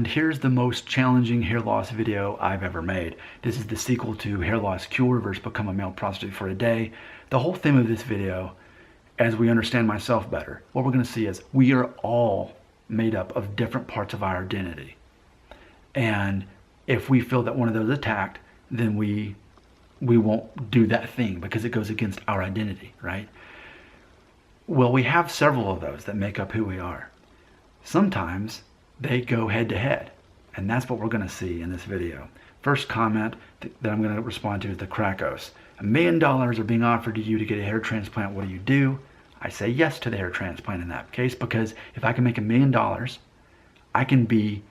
And here's the most challenging hair loss video I've ever made. This is the sequel to Hair Loss Cure versus Become a Male Prostitute for a Day. The whole theme of this video, as we understand myself better, what we're going to see is we are all made up of different parts of our identity. And if we feel that one of those is attacked, then we won't do that thing because it goes against our identity, right? Well, we have several of those that make up who we are. Sometimes they go head to head, and that's what we're going to see in this video. First comment that I'm going to respond to is the Krakos. $1 million are being offered to you to get a hair transplant. What do? I say yes to the hair transplant in that case, because if I can make $1 million, I can be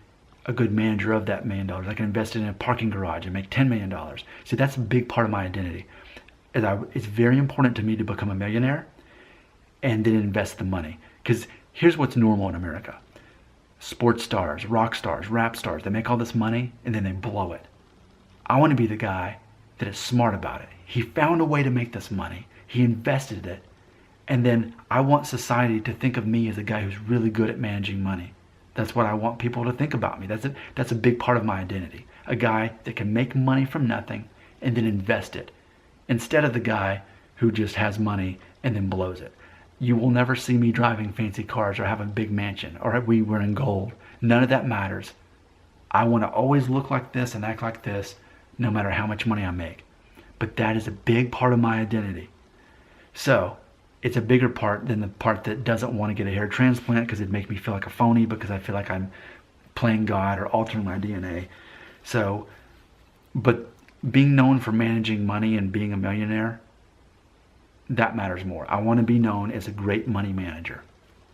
a good manager of that $1 million. I can invest it in a parking garage and make $10 million. See, that's a big part of my identity. It's very important to me to become a millionaire and then invest the money. Because here's what's normal in America. Sports stars, rock stars, rap stars, they make all this money and then they blow it. I want to be the guy that is smart about it. He found a way to make this money. He invested it. And then I want society to think of me as a guy who's really good at managing money. That's what I want people to think about me. That's a big part of my identity. A guy that can make money from nothing and then invest it, instead of the guy who just has money and then blows it. You will never see me driving fancy cars or have a big mansion or we wearing gold. None of that matters. I want to always look like this and act like this no matter how much money I make. But that is a big part of my identity. So it's a bigger part than the part that doesn't want to get a hair transplant because it'd make me feel like a phony because I feel like I'm playing God or altering my DNA. So, but being known for managing money and being a millionaire, that matters more. I want to be known as a great money manager.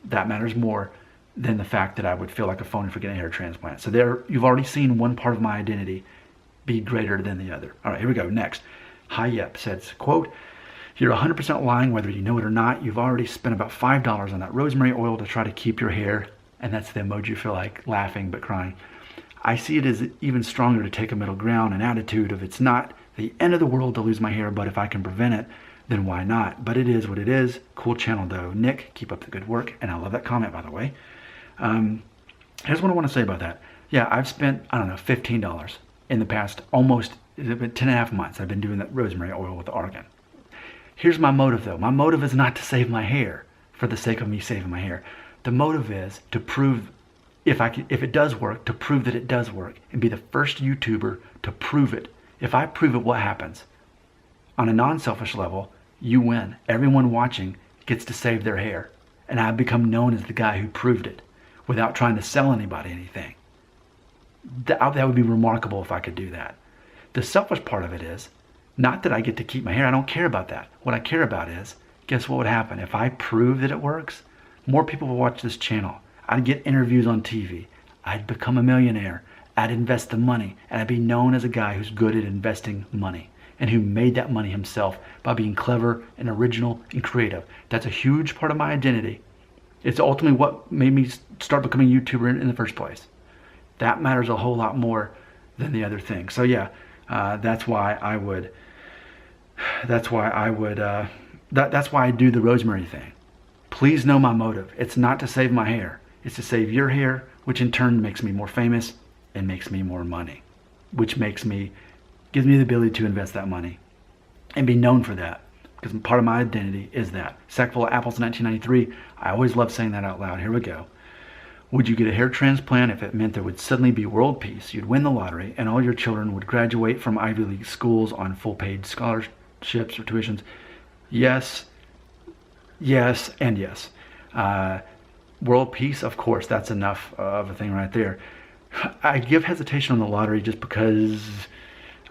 That matters more than the fact that I would feel like a phony for getting a hair transplant. So there, you've already seen one part of my identity be greater than the other. All right, here we go. Next. Hi Yep says, quote, "You're 100% lying whether you know it or not. You've already spent about $5 on that rosemary oil to try to keep your hair." And that's the emoji for like laughing but crying. "I see it as even stronger to take a middle ground, an attitude of it's not the end of the world to lose my hair, but if I can prevent it, then why not? But it is what it is. Cool channel though. Nick, keep up the good work." And I love that comment, by the way. Here's what I want to say about that. Yeah, I've spent, I don't know, $15 in the past almost 10.5 months. I've been doing that rosemary oil with the argan. Here's my motive though. My motive is not to save my hair for the sake of me saving my hair. The motive is to prove, if it does work, to prove that it does work and be the first YouTuber to prove it. If I prove it, what happens? On a non-selfish level, you win. Everyone watching gets to save their hair. And I've become known as the guy who proved it without trying to sell anybody anything. That would be remarkable if I could do that. The selfish part of it is, not that I get to keep my hair. I don't care about that. What I care about is, guess what would happen? If I prove that it works, more people will watch this channel. I'd get interviews on TV. I'd become a millionaire. I'd invest the money. And I'd be known as a guy who's good at investing money and who made that money himself by being clever and original and creative. That's a huge part of my identity. It's ultimately what made me start becoming a YouTuber in the first place. That matters a whole lot more than the other thing. So yeah, that's why I do the rosemary thing. Please know my motive. It's not to save my hair. It's to save your hair, which in turn makes me more famous and makes me more money, which gives me the ability to invest that money and be known for that, because part of my identity is that. Sack full of apples 1993. I always love saying that out loud. Here we go. "Would you get a hair transplant if it meant there would suddenly be world peace? You'd win the lottery and all your children would graduate from Ivy League schools on full paid scholarships or tuitions." Yes, yes, and yes. World peace, of course, that's enough of a thing right there. I give hesitation on the lottery just because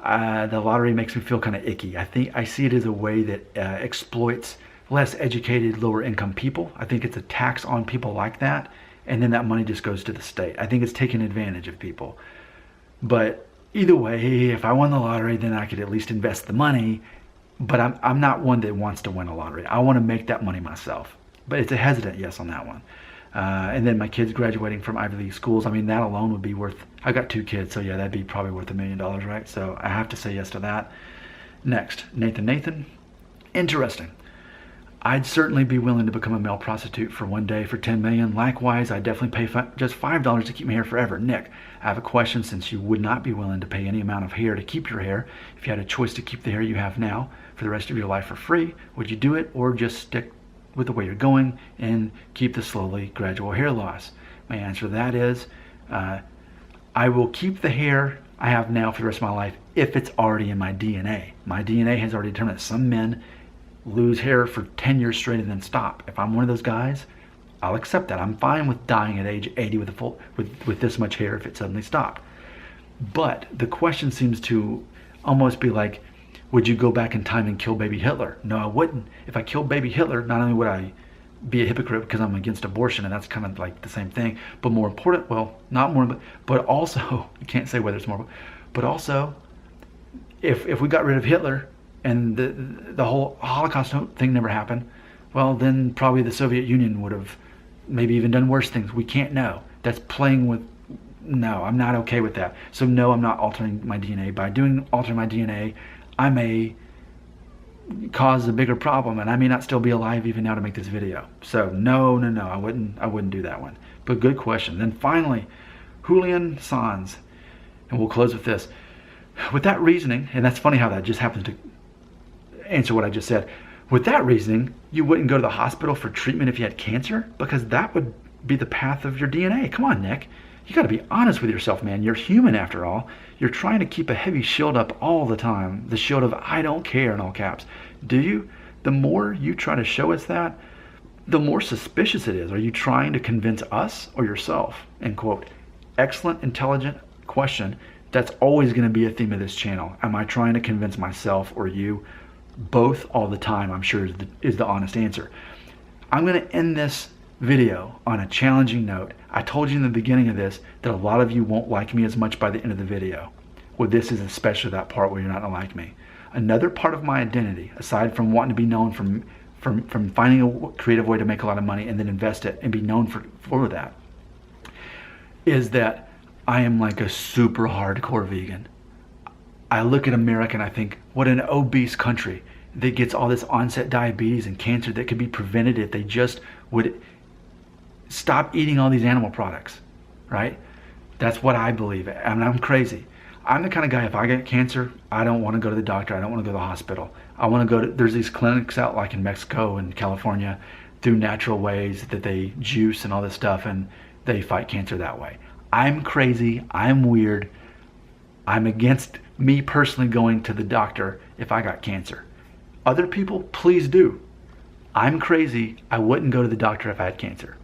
the lottery makes me feel kind of icky. I see it as a way that exploits less educated, lower income people. I think it's a tax on people like that, and then that money just goes to the state. I think it's taking advantage of people. But either way, if I won the lottery, then I could at least invest the money. But I'm not one that wants to win a lottery. I want to make that money myself. But it's a hesitant yes on that one. And then my kids graduating from Ivy League schools, I mean, that alone would be worth, I got 2 kids, so yeah, that'd be probably worth $1 million, right? So I have to say yes to that. Next, Nathan. Interesting. I'd certainly be willing to become a male prostitute for one day for 10 million. Likewise, I'd definitely pay just $5 to keep my hair forever. Nick, I have a question. Since you would not be willing to pay any amount of hair to keep your hair, if you had a choice to keep the hair you have now for the rest of your life for free, would you do it, or just stick with the way you're going and keep the slowly gradual hair loss? My answer to that is I will keep the hair I have now for the rest of my life if it's already in my DNA. My DNA has already determined that some men lose hair for 10 years straight and then stop. If I'm one of those guys, I'll accept that. I'm fine with dying at age 80 with this much hair if it suddenly stopped. But the question seems to almost be like, would you go back in time and kill baby Hitler? No, I wouldn't. If I killed baby Hitler, not only would I be a hypocrite because I'm against abortion, and that's kind of like the same thing, but more important, well, not more, but also, you can't say whether it's more, but also, if we got rid of Hitler and the whole Holocaust thing never happened, well, then probably the Soviet Union would have maybe even done worse things. We can't know. That's playing with, no, I'm not okay with that. So no, I'm not altering my DNA. By altering my DNA, I may cause a bigger problem, and I may not still be alive even now to make this video. So no, I wouldn't do that one. But good question. Then finally, Julian Sanz, and we'll close with this. With that reasoning, and that's funny how that just happens to answer what I just said. With that reasoning, you wouldn't go to the hospital for treatment if you had cancer, because that would be the path of your DNA. Come on, Nick. You got to be honest with yourself, man. You're human after all. You're trying to keep a heavy shield up all the time. The shield of I don't care in all caps. Do you? The more you try to show us that, the more suspicious it is. Are you trying to convince us or yourself? End quote. Excellent, intelligent question. That's always going to be a theme of this channel. Am I trying to convince myself or you? Both all the time, I'm sure, is the honest answer. I'm going to end this video on a challenging note. I told you in the beginning of this that a lot of you won't like me as much by the end of the video. Well, this is especially that part where you're not going to like me. Another part of my identity, aside from wanting to be known from finding a creative way to make a lot of money and then invest it and be known for that, is that I am like a super hardcore vegan. I look at America and I think, what an obese country that gets all this onset diabetes and cancer that could be prevented if they just would stop eating all these animal products, right? That's what I believe. I mean, I'm crazy. I'm the kind of guy, if I get cancer, I don't want to go to the doctor. I don't want to go to the hospital. I want to go to, there's these clinics out like in Mexico and California through natural ways that they juice and all this stuff, and they fight cancer that way. I'm crazy. I'm weird. I'm against me personally going to the doctor if I got cancer. Other people, please do. I'm crazy. I wouldn't go to the doctor if I had cancer.